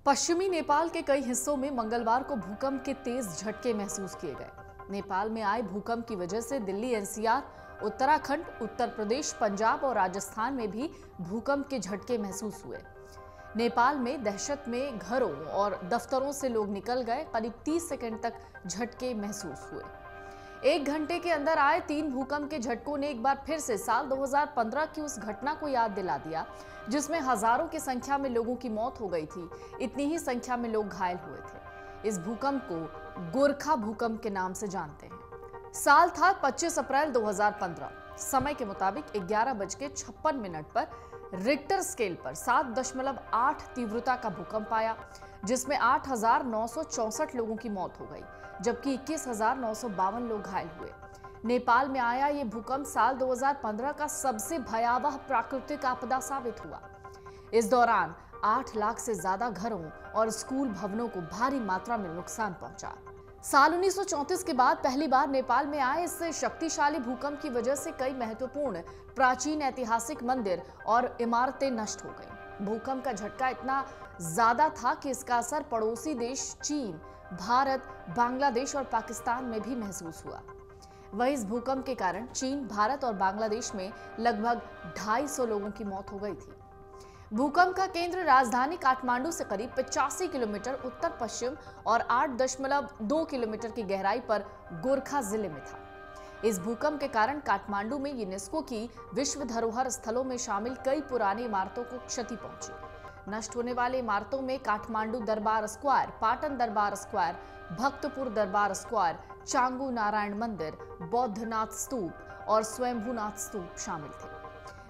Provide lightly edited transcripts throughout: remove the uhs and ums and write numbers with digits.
पश्चिमी नेपाल के कई हिस्सों में मंगलवार को भूकंप के तेज झटके महसूस किए गए। नेपाल में आए भूकंप की वजह से दिल्ली, एनसीआर, उत्तराखंड, उत्तर प्रदेश, पंजाब और राजस्थान में भी भूकंप के झटके महसूस हुए। नेपाल में दहशत में घरों और दफ्तरों से लोग निकल गए। करीब 30 सेकंड तक झटके महसूस हुए। 1 घंटे के अंदर आए 3 भूकंप के झटकों ने एक बार फिर से साल 2015 की उस घटना को याद दिला दिया, जिसमें हजारों की संख्या में लोगों की मौत हो गई थी। इतनी ही संख्या में लोग घायल हुए थे। इस भूकंप को गोरखा भूकंप के नाम से जानते हैं। साल था 25 अप्रैल 2015। समय के मुताबिक 11:56 पर रिक्टर स्केल पर 7.8 तीव्रता का भूकंप आया, जिसमें 8,964 लोगों की मौत हो गई, जबकि 21,952 लोग घायल हुए। नेपाल में आया ये भूकंप साल 2015 का सबसे भयावह प्राकृतिक आपदा साबित हुआ। इस दौरान 8 लाख से ज्यादा घरों और स्कूल भवनों को भारी मात्रा में नुकसान पहुंचा। साल 1934 के बाद पहली बार नेपाल में आए इस शक्तिशाली भूकंप की वजह से कई महत्वपूर्ण प्राचीन ऐतिहासिक मंदिर और इमारतें नष्ट हो गईं। भूकंप का झटका इतना ज्यादा था कि इसका असर पड़ोसी देश चीन, भारत, बांग्लादेश और पाकिस्तान में भी महसूस हुआ। वहीं इस भूकंप के कारण चीन, भारत और बांग्लादेश में लगभग 250 लोगों की मौत हो गई थी। भूकंप का केंद्र राजधानी काठमांडू से करीब 85 किलोमीटर उत्तर पश्चिम और 8.2 किलोमीटर की गहराई पर गोरखा जिले में था। इस भूकंप के कारण काठमांडू में यूनेस्को की विश्व धरोहर स्थलों में शामिल कई पुरानी इमारतों को क्षति पहुंची। नष्ट होने वाली इमारतों में काठमांडू दरबार स्क्वायर, पाटन दरबार स्क्वायर, भक्तपुर दरबार स्क्वायर, चांगू नारायण मंदिर, बौद्धनाथ स्तूप और स्वयंभूनाथ स्तूप शामिल थे।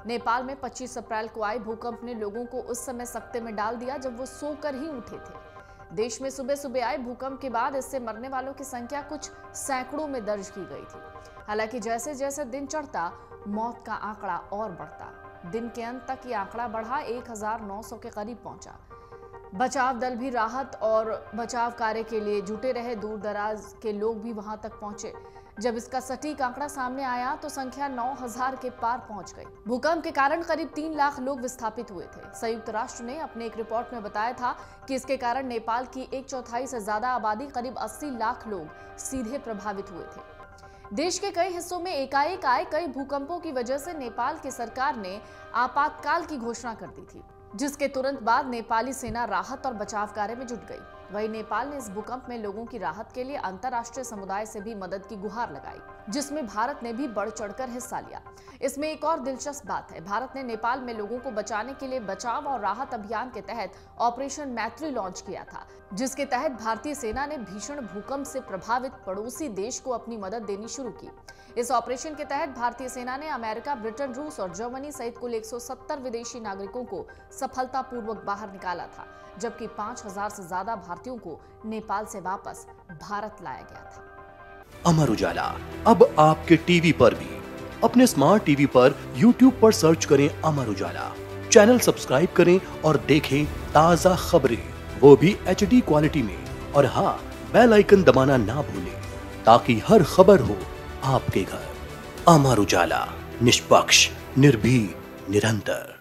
नेपाल में 25 अप्रैल को आए भूकंप ने लोगों को उस समय सकते में डाल दिया जब वो सोकर ही उठे थे। देश में सुबह सुबह आए भूकंप के बाद इससे मरने वालों की संख्या कुछ सैकड़ों में दर्ज की गई थी। हालांकि जैसे जैसे दिन चढ़ता, मौत का आंकड़ा और बढ़ता। दिन के अंत तक ये आंकड़ा बढ़ा 1900 के करीब पहुंचा। बचाव दल भी राहत और बचाव कार्य के लिए जुटे रहे। दूर दराज के लोग भी वहां तक पहुंचे। जब इसका सटीक आंकड़ा सामने आया तो संख्या 9,000 के पार पहुंच गई। भूकंप के कारण करीब 3 लाख लोग विस्थापित हुए थे। संयुक्त राष्ट्र ने अपने एक रिपोर्ट में बताया था कि इसके कारण नेपाल की 1/4 से ज्यादा आबादी, करीब 80 लाख लोग सीधे प्रभावित हुए थे। देश के कई हिस्सों में एकाएक आए कई भूकंपों की वजह से नेपाल की सरकार ने आपातकाल की घोषणा कर दी थी, जिसके तुरंत बाद नेपाली सेना राहत और बचाव कार्य में जुट गई। वहीं नेपाल ने इस भूकंप में लोगों की राहत के लिए अंतर्राष्ट्रीय समुदाय से भी मदद की गुहार लगाई, जिसमें भारत ने भी बढ़ चढ़कर हिस्सा लिया। इसमें एक और दिलचस्प बात है, भारत ने नेपाल में लोगों को बचाने के लिए बचाव और राहत अभियान के तहत ऑपरेशन मैत्री लॉन्च किया था, जिसके तहत भारतीय सेना ने भीषण भूकंप से प्रभावित पड़ोसी देश को अपनी मदद देनी शुरू की। इस ऑपरेशन के तहत भारतीय सेना ने अमेरिका, ब्रिटेन, रूस और जर्मनी सहित कुल 170 विदेशी नागरिकों को सफलतापूर्वक बाहर निकाला था, जबकि 5,000 से ज्यादा भारतीयों को नेपाल से वापस भारत लाया गया था। अमर उजाला अब आपके टीवी पर भी। अपने स्मार्ट टीवी पर YouTube पर सर्च करें अमर उजाला, चैनल सब्सक्राइब करें और देखें ताजा खबरें, वो भी HD क्वालिटी में। और हाँ, बेल आइकन दबाना ना भूलें ताकि हर खबर हो आपके घर। अमर उजाला, निष्पक्ष, निर्भीक, निरंतर।